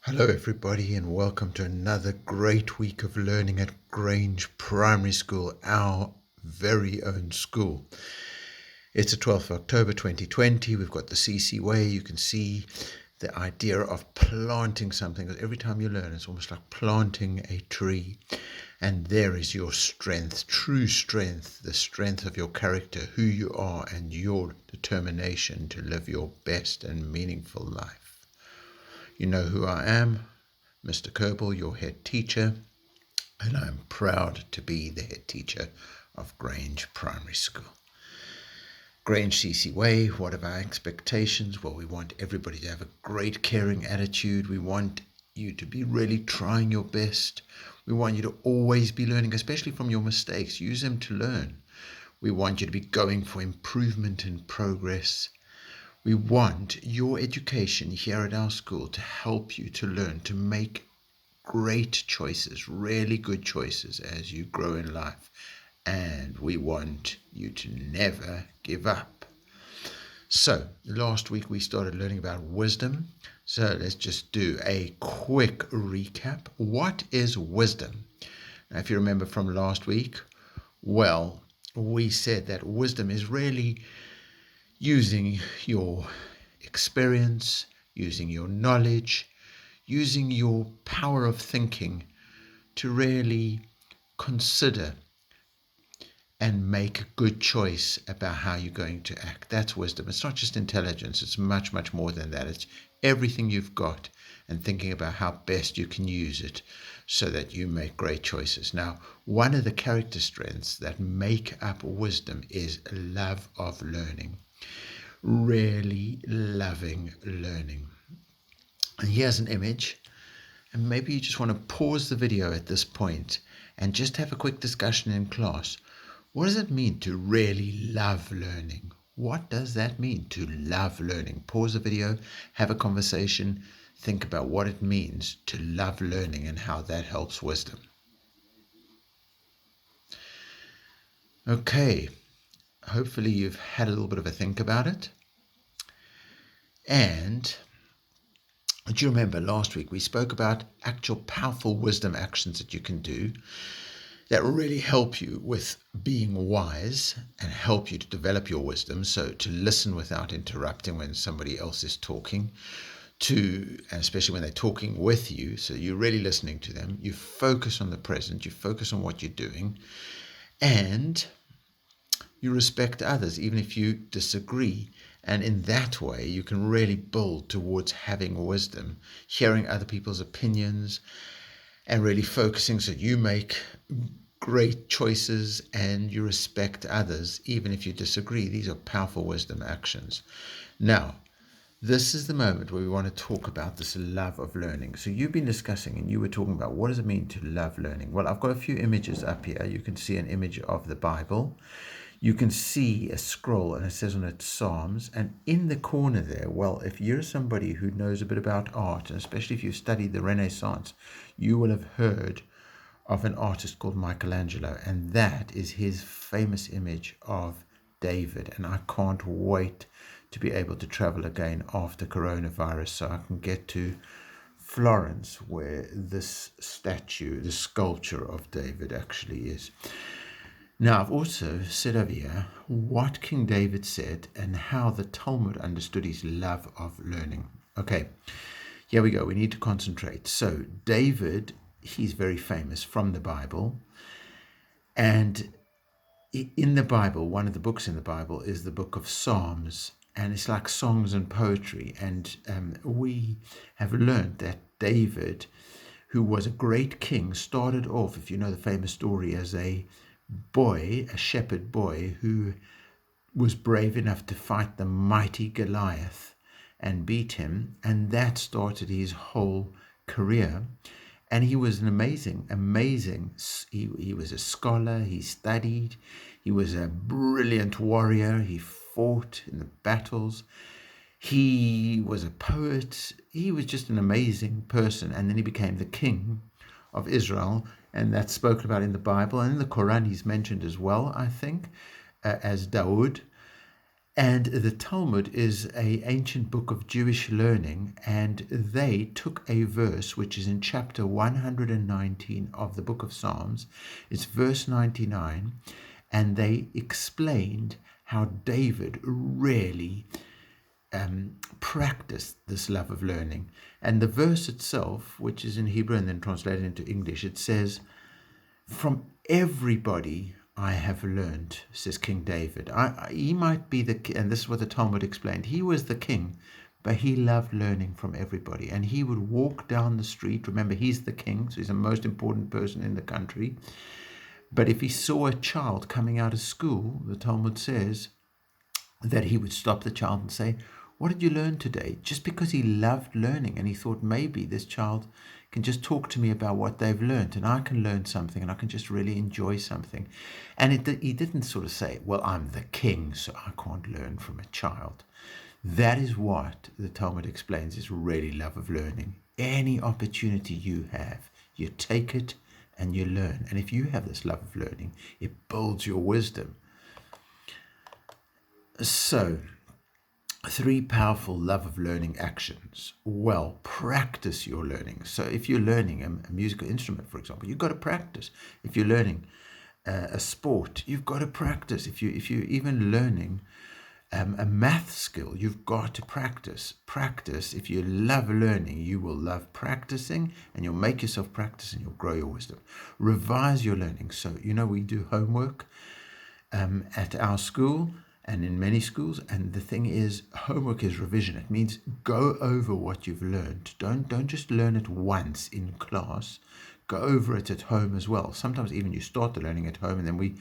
Hello everybody and welcome to another great week of learning at Grange Primary School, our very own school. It's the 12th of October 2020. We've got the CC Way. You can see the idea of planting something. Every time you learn, it's almost like planting a tree. And there is your strength, true strength, the strength of your character, who you are, and your determination to live your best and meaningful life. You know who I am, Mr. Kerbal, your head teacher, and I'm proud to be the head teacher of Grange Primary School. Grange CC Way, what are our expectations? Well, we want everybody to have a great caring attitude. We want you to be really trying your best. We want you to always be learning, especially from your mistakes. Use them to learn. We want you to be going for improvement and progress. We want your education here at our school to help you to learn to make great choices, really good choices as you grow in life. And we want you to never give up. So last week we started learning about wisdom. So let's just do a quick recap. What is wisdom? Now, if you remember from last week, well, we said that wisdom is really using your experience, using your knowledge, using your power of thinking to really consider and make a good choice about how you're going to act. That's wisdom. It's not just intelligence. It's much, much more than that. It's everything you've got and thinking about how best you can use it so that you make great choices. Now, one of the character strengths that make up wisdom is love of learning. Really loving learning. And here's an image, and maybe you just want to pause the video at this point and just have a quick discussion in class. What does it mean to really love learning? What does that mean to love learning? Pause the video, have a conversation, think about what it means to love learning and how that helps wisdom. Okay. Hopefully you've had a little bit of a think about it. And do you remember last week we spoke about actual powerful wisdom actions that you can do that really help you with being wise and help you to develop your wisdom. So to listen without interrupting when somebody else is talking, and especially when they're talking with you, so you're really listening to them, you focus on the present, you focus on what you're doing, and you respect others, even if you disagree. And in that way, you can really build towards having wisdom, hearing other people's opinions, and really focusing so you make great choices and you respect others, even if you disagree. These are powerful wisdom actions. Now, this is the moment where we want to talk about this love of learning. So you've been discussing and you were talking about what does it mean to love learning? Well, I've got a few images up here. You can see an image of the Bible. You can see a scroll and it says on it Psalms. And in the corner there, well, if you're somebody who knows a bit about art, and especially if you've studied the Renaissance, you will have heard of an artist called Michelangelo. And that is his famous image of David. And I can't wait to be able to travel again after coronavirus so I can get to Florence where this statue, the sculpture of David actually is. Now, I've also said over here what King David said and how the Talmud understood his love of learning. Okay, here we go. We need to concentrate. So David, he's very famous from the Bible. And in the Bible, one of the books in the Bible is the book of Psalms. And it's like songs and poetry. And we have learned that David, who was a great king, started off, if you know the famous story, as a boy, a shepherd boy, who was brave enough to fight the mighty Goliath and beat him. And that started his whole career. And he was an amazing, he was a scholar, he studied, he was a brilliant warrior, he fought in the battles, he was a poet, he was just an amazing person. And then he became the king of Israel, and that's spoken about in the Bible. And in the Quran he's mentioned as well, I think, as Dawood. And the Talmud is an ancient book of Jewish learning, and they took a verse which is in chapter 119 of the book of Psalms. It's verse 99, and they explained how David really practiced this love of learning. And the verse itself, which is in Hebrew and then translated into English, it says, "From everybody I have learned," says King David. He might be and this is what the Talmud explained, he was the king, but he loved learning from everybody. And he would walk down the street. Remember, he's the king, so he's the most important person in the country. But if he saw a child coming out of school, the Talmud says that he would stop the child and say, "What did you learn today?" Just because he loved learning, and he thought maybe this child can just talk to me about what they've learned, and I can learn something, and I can just really enjoy something. And he didn't sort of say, "Well, I'm the king, so I can't learn from a child." That is what the Talmud explains is really love of learning. Any opportunity you have, you take it and you learn. And if you have this love of learning, it builds your wisdom. So, 3 powerful love of learning actions. Well, practice your learning. So if you're learning a musical instrument, for example, you've got to practice. If you're learning a sport, you've got to practice. If you're even learning a math skill, you've got to practice. Practice. If you love learning, you will love practicing, and you'll make yourself practice, and you'll grow your wisdom. Revise your learning. So, we do homework at our school and in many schools, and the thing is, homework is revision. It means go over what you've learned. Don't just learn it once in class. Go over it at home as well. Sometimes even you start the learning at home, and then we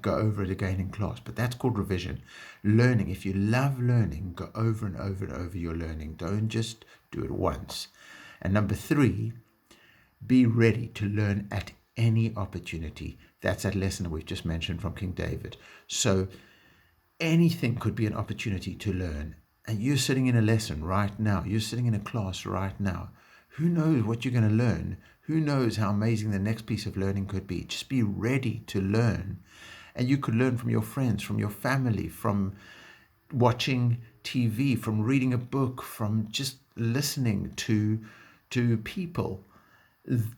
go over it again in class. But that's called revision. Learning, if you love learning, go over and over and over your learning. Don't just do it once. And number 3, be ready to learn at any opportunity. That's that lesson that we've just mentioned from King David. So anything could be an opportunity to learn. And you're sitting in a lesson right now. You're sitting in a class right now. Who knows what you're going to learn? Who knows how amazing the next piece of learning could be? Just be ready to learn. And you could learn from your friends, from your family, from watching TV, from reading a book, from just listening to people.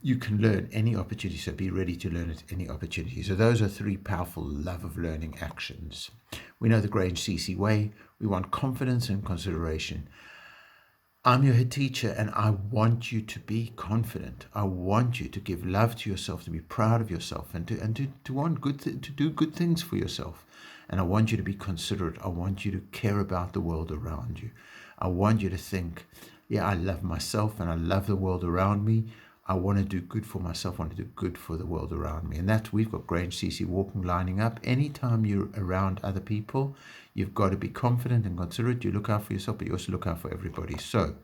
You can learn any opportunity, so be ready to learn at any opportunity. So those are 3 powerful love of learning actions. We know the Grange CC way. We want confidence and consideration. I'm your head teacher, and I want you to be confident. I want you to give love to yourself, to be proud of yourself, and to want to do good things for yourself. And I want you to be considerate. I want you to care about the world around you. I want you to think, yeah, I love myself and I love the world around me. I want to do good for myself. I want to do good for the world around me. And that's, we've got Grange CC walking, lining up. Anytime you're around other people, you've got to be confident and considerate. You look out for yourself, but you also look out for everybody. So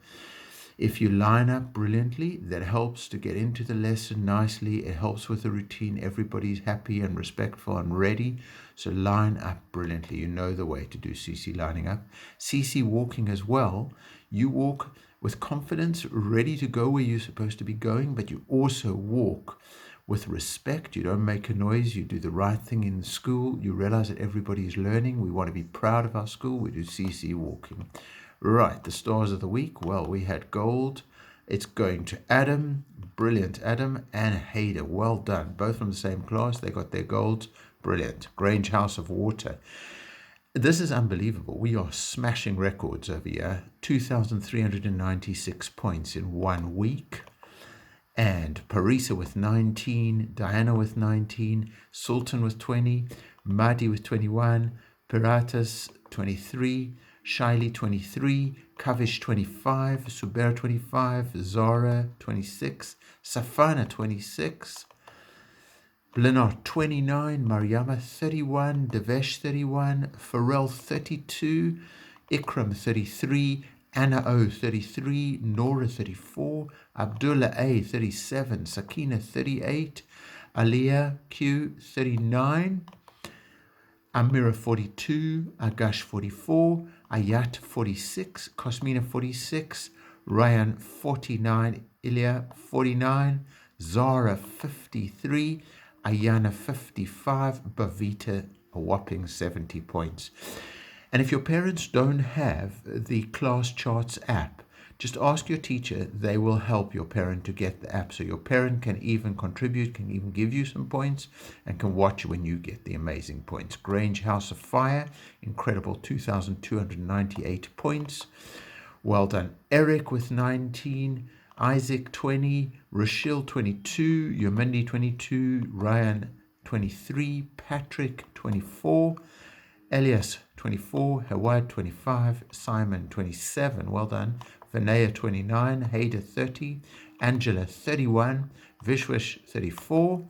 if you line up brilliantly, that helps to get into the lesson nicely. It helps with the routine. Everybody's happy and respectful and ready. So line up brilliantly. You know the way to do CC lining up. CC walking as well. You walk with confidence, ready to go where you're supposed to be going, but you also walk with respect. You don't make a noise. You do the right thing in school. You realize that everybody is learning. We want to be proud of our school. We do CC walking. Right, the stars of the week. Well, we had gold. It's going to Adam. Brilliant, Adam and Hader. Well done. Both from the same class. They got their golds. Brilliant. Grange House of Water. This is unbelievable. We are smashing records over here. 2,396 points in 1 week. And Parisa with 19, Diana with 19, Sultan with 20, Mahdi with 21, Piratas 23, Shaili 23, Kavish 25, Suber 25, Zara 26, Safana 26, Blenard 29, Mariama 31, Devesh 31, Pharrell 32, Ikram 33, Anna O 33, Nora 34, Abdullah A 37, Sakina 38, Aliyah Q 39, Amira 42, Agash 44, Ayat 46, Cosmina 46, Ryan 49, Ilya 49, Zara 53, Ayana 55, Bavita a whopping 70 points. And if your parents don't have the Class Charts app, just ask your teacher. They will help your parent to get the app. So your parent can even contribute, can even give you some points, and can watch when you get the amazing points. Grange House of Fire, incredible 2,298 points. Well done. Eric with 19, Isaac 20, Rochelle 22, Yomindi 22, Ryan 23, Patrick 24, Elias 24, Hawad 25, Simon 27, well done. Vinaya 29, Haida 30, Angela 31, Vishwish 34,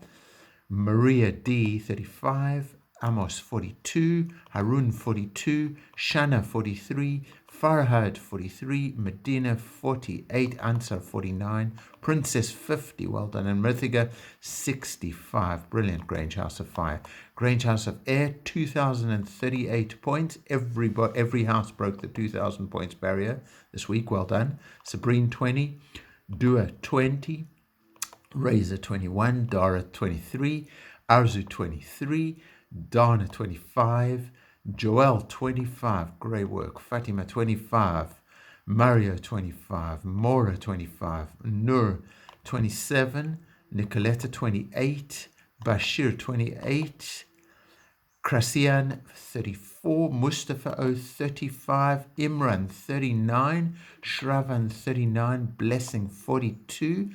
Maria D 35, Amos 42, Harun 42, Shana 43, Farhad 43, Medina 48, Ansar 49, Princess 50, well done, and Mrithiga 65. Brilliant. Grange House of Fire. Grange House of Air, 2,038 points. Every house broke the 2,000 points barrier this week. Well done. Sabrine 20, Dua 20, Razor 21, Dara 23, Arzu 23, Dana 25, Joel 25, great work, Fatima 25, Mario 25, Mora 25, Nur 27, Nicoletta 28, Bashir 28, Krasian 34, Mustafa O 35, Imran 39, Shravan 39, Blessing 42,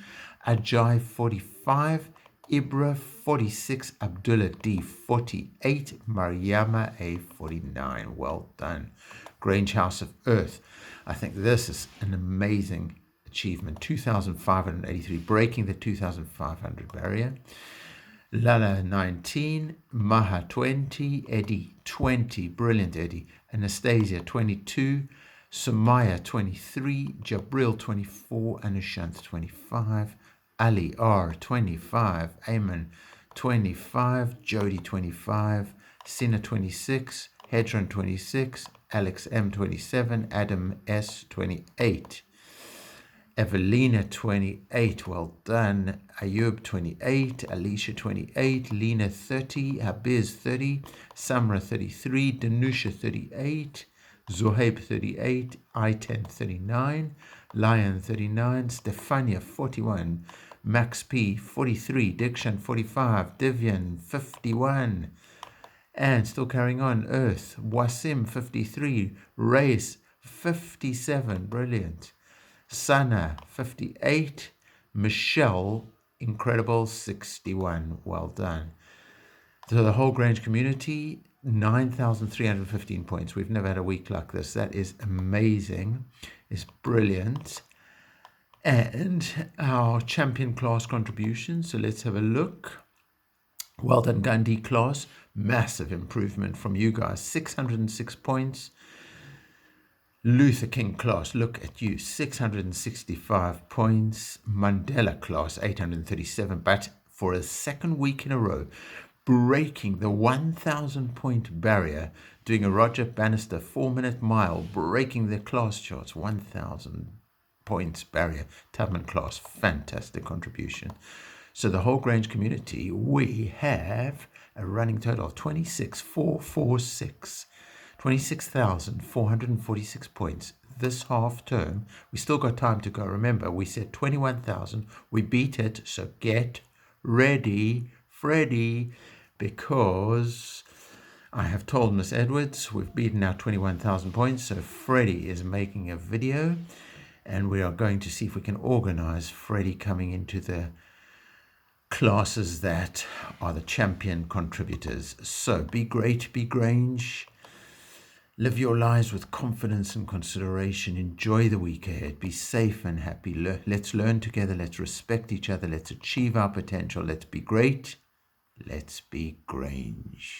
Ajay 45, Ibra 46, Abdullah D 48, Mariama A 49. Well done. Grange House of Earth. I think this is an amazing achievement. 2,583, breaking the 2,500 barrier. Lala 19, Maha 20, Eddie 20, brilliant Eddie, Anastasia 22, Sumaya 23, Jabril 24, Anushant 25, Ali R 25, Ayman 25, Jody 25, Sina 26, Hedron 26, Alex M 27, Adam S 28. Evelina 28, well done. Ayub 28, Alicia 28, Lena 30, Habiz 30, Samra 33, Danusha 38, Zohaib 38, I10 39, Lion 39, Stefania 41, Max P 43, Dikshan 45, Divian 51, and still carrying on, Earth, Wasim 53, Race 57, brilliant. Sana 58, Michelle, incredible 61, well done. So the whole Grange community, 9,315 points. We've never had a week like this. That is amazing. It's brilliant. And our champion class contribution. So let's have a look. Well done, Gandhi class. Massive improvement from you guys. 606 points. Luther King class, look at you, 665 points. Mandela class, 837, but for a second week in a row, breaking the 1,000 point barrier, doing a Roger Bannister 4-minute mile, breaking the class charts, 1,000 points barrier. Tubman class, fantastic contribution. So the whole Grange community, we have a running total of 26,446. 26,446 points this half term. We still got time to go. Remember, we said 21,000. We beat it. So get ready, Freddie, because I have told Miss Edwards we've beaten our 21,000 points. So Freddie is making a video, and we are going to see if we can organize Freddie coming into the classes that are the champion contributors. So be great, be Grange. Live your lives with confidence and consideration. Enjoy the week ahead. Be safe and happy. Let's learn together. Let's respect each other. Let's achieve our potential. Let's be great. Let's be Grange.